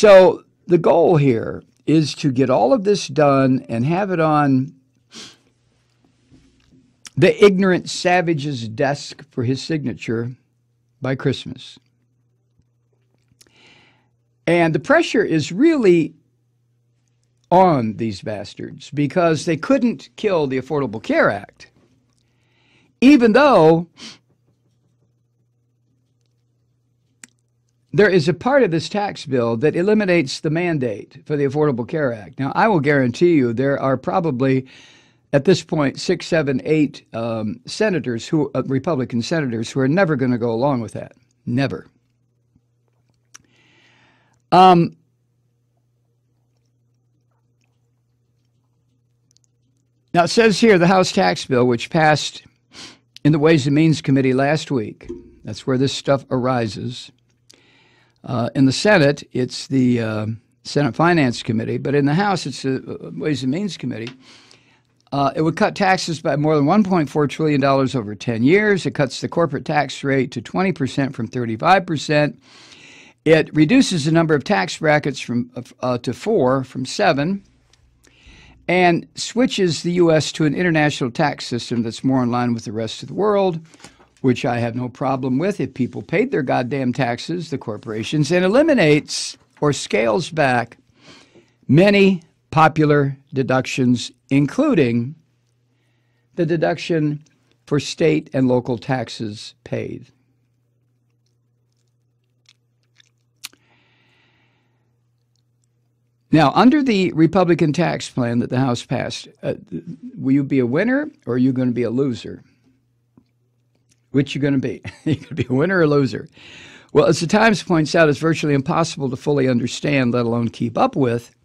So the goal here is to get all of this done and have it on the ignorant savage's desk for his signature by Christmas. And the pressure is really on these bastards because they couldn't kill the Affordable Care Act, even though there is a part of this tax bill that eliminates the mandate for the Affordable Care Act. Now, I will guarantee you there are probably, at this point, 6, 7, 8 senators, Republican senators, who are never going to go along with that. Never. Now, it says here the House tax bill, which passed in the Ways and Means Committee last week, that's where this stuff arises. In the Senate, it's the Senate Finance Committee, but in the House, it's the Ways and Means Committee. It would cut taxes by more than $1.4 trillion over 10 years. It cuts the corporate tax rate to 20% from 35%. It reduces the number of tax brackets to 4 from 7, and switches the U.S. to an international tax system that's more in line with the rest of the world, which I have no problem with if people paid their goddamn taxes, the corporations, and eliminates or scales back many popular deductions, including the deduction for state and local taxes paid. Now, under the Republican tax plan that the House passed, will you be a winner or are you going to be a loser? Which you're going to be? You're going to be a winner or a loser? Well, as the Times points out, it's virtually impossible to fully understand, let alone keep up with,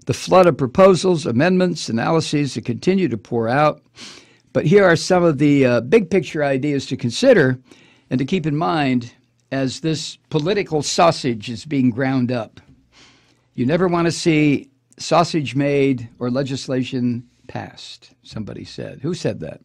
the flood of proposals, amendments, analyses that continue to pour out. But here are some of the big picture ideas to consider and to keep in mind as this political sausage is being ground up. You never want to see sausage made or legislation passed, somebody said. Who said that?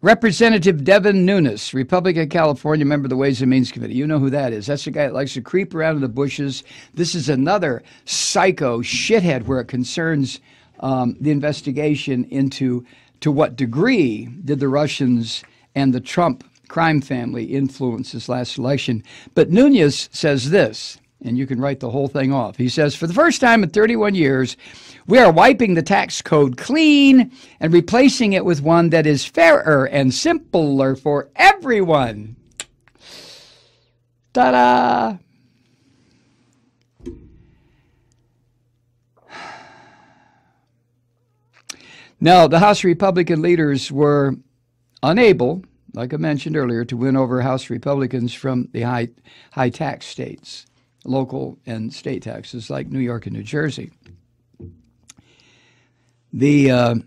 Representative Devin Nunes, Republican, California, member of the Ways and Means Committee. You know who that is. That's the guy that likes to creep around in the bushes. This is another psycho shithead where it concerns the investigation into to what degree did the Russians and the Trump crime family influence this last election. But Nunes says this, and you can write the whole thing off. He says, for the first time in 31 years, we are wiping the tax code clean and replacing it with one that is fairer and simpler for everyone. Ta-da! Now, the House Republican leaders were unable, like I mentioned earlier, to win over House Republicans from the high tax states, local and state taxes like New York and New Jersey. The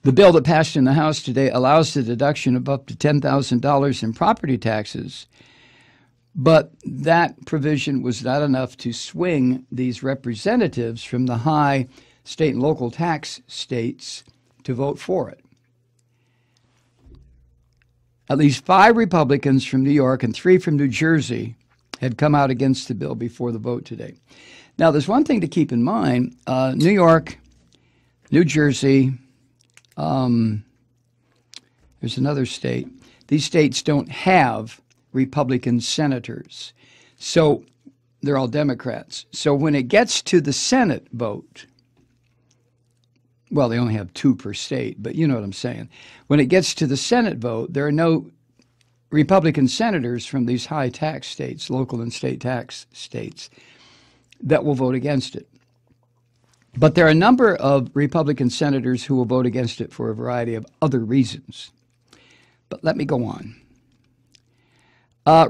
bill that passed in the House today allows the deduction of up to $10,000 in property taxes, but that provision was not enough to swing these representatives from the high state and local tax states to vote for it. At least 5 Republicans from New York and 3 from New Jersey had come out against the bill before the vote today. Now, there's one thing to keep in mind. New York, New Jersey, there's another state. These states don't have Republican senators, so they're all Democrats. So when it gets to the Senate vote, well, they only have 2 per state, but you know what I'm saying. When it gets to the Senate vote, there are no Republican senators from these high tax states, local and state tax states, that will vote against it. But there are a number of Republican senators who will vote against it for a variety of other reasons. But let me go on.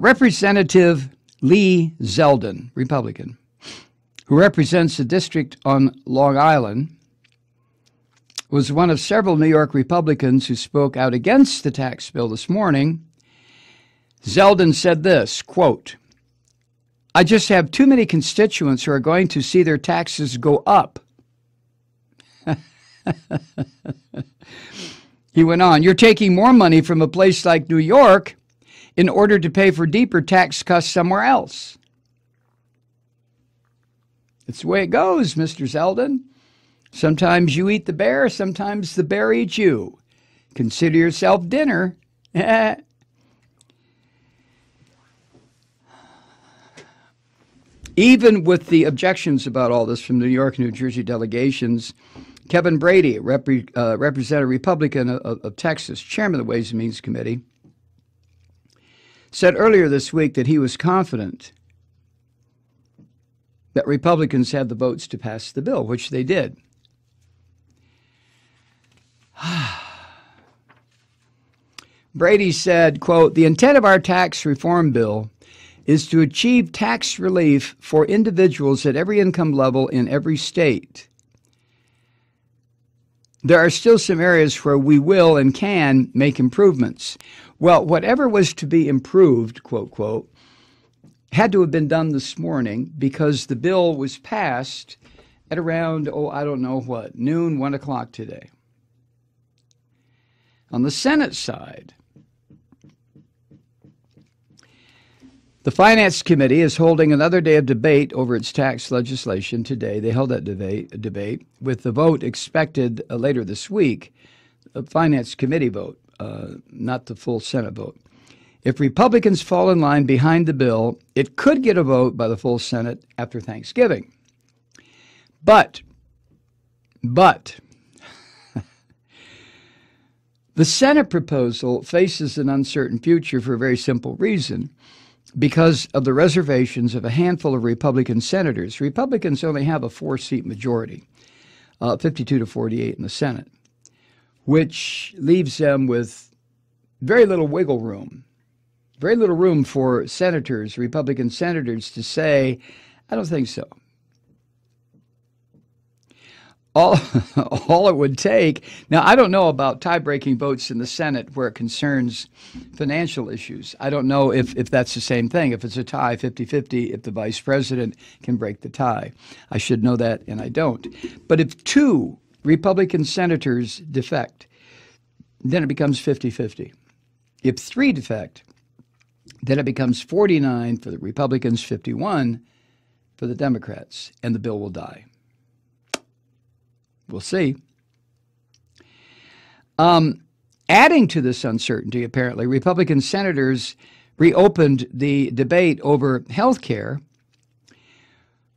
Representative Lee Zeldin, Republican, who represents the district on Long Island, was one of several New York Republicans who spoke out against the tax bill this morning. Zeldin said this, quote, I just have too many constituents who are going to see their taxes go up. He went on, you're taking more money from a place like New York in order to pay for deeper tax cuts somewhere else. It's the way it goes, Mr. Zeldin. Sometimes you eat the bear, sometimes the bear eats you. Consider yourself dinner. Even with the objections about all this from New York and New Jersey delegations, Kevin Brady, Representative Republican of Texas, chairman of the Ways and Means Committee, said earlier this week that he was confident that Republicans had the votes to pass the bill, which they did. Brady said, quote, "The intent of our tax reform bill is to achieve tax relief for individuals at every income level in every state. There are still some areas where we will and can make improvements." Well, whatever was to be improved, quote, quote, had to have been done this morning because the bill was passed at around, I don't know what, noon, 1 o'clock today. On the Senate side, the Finance Committee is holding another day of debate over its tax legislation today. They held that debate with the vote expected later this week, a Finance Committee vote, not the full Senate vote. If Republicans fall in line behind the bill, it could get a vote by the full Senate after Thanksgiving. But the Senate proposal faces an uncertain future for a very simple reason. Because of the reservations of a handful of Republican senators. Republicans only have a 4-seat majority, 52 to 48 in the Senate, which leaves them with very little wiggle room, very little room for senators, Republican senators, to say, "I don't think so." All it would take, now I don't know about tie-breaking votes in the Senate where it concerns financial issues. I don't know if that's the same thing, if it's a tie 50-50, if the vice president can break the tie. I should know that, and I don't. But if 2 Republican senators defect, then it becomes 50-50. If 3 defect, then it becomes 49 for the Republicans, 51 for the Democrats, and the bill will die. We'll see. Adding to this uncertainty, apparently, Republican senators reopened the debate over health care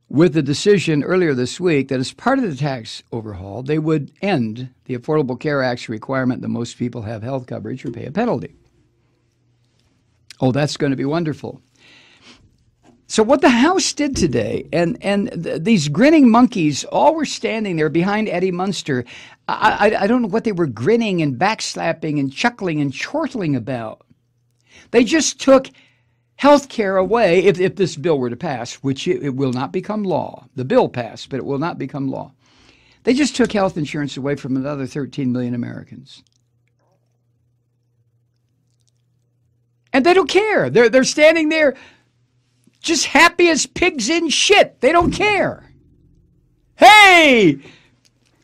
with the decision earlier this week that as part of the tax overhaul, they would end the Affordable Care Act's requirement that most people have health coverage or pay a penalty. Oh, that's going to be wonderful. So what the House did today, and these grinning monkeys all were standing there behind Eddie Munster. I don't know what they were grinning and backslapping and chuckling and chortling about. They just took health care away if this bill were to pass, which it will not become law. The bill passed, but it will not become law. They just took health insurance away from another 13 million Americans. And they don't care. They're standing there just happy as pigs in shit. They don't care. Hey,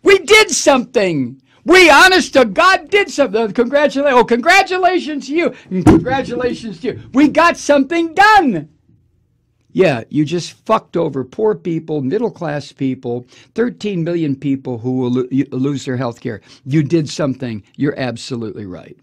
we did something. We, honest to God, did something. Congratulations to you. Congratulations to you. We got something done. Yeah, you just fucked over poor people, middle-class people, 13 million people who will lose their health care. You did something. You're absolutely right.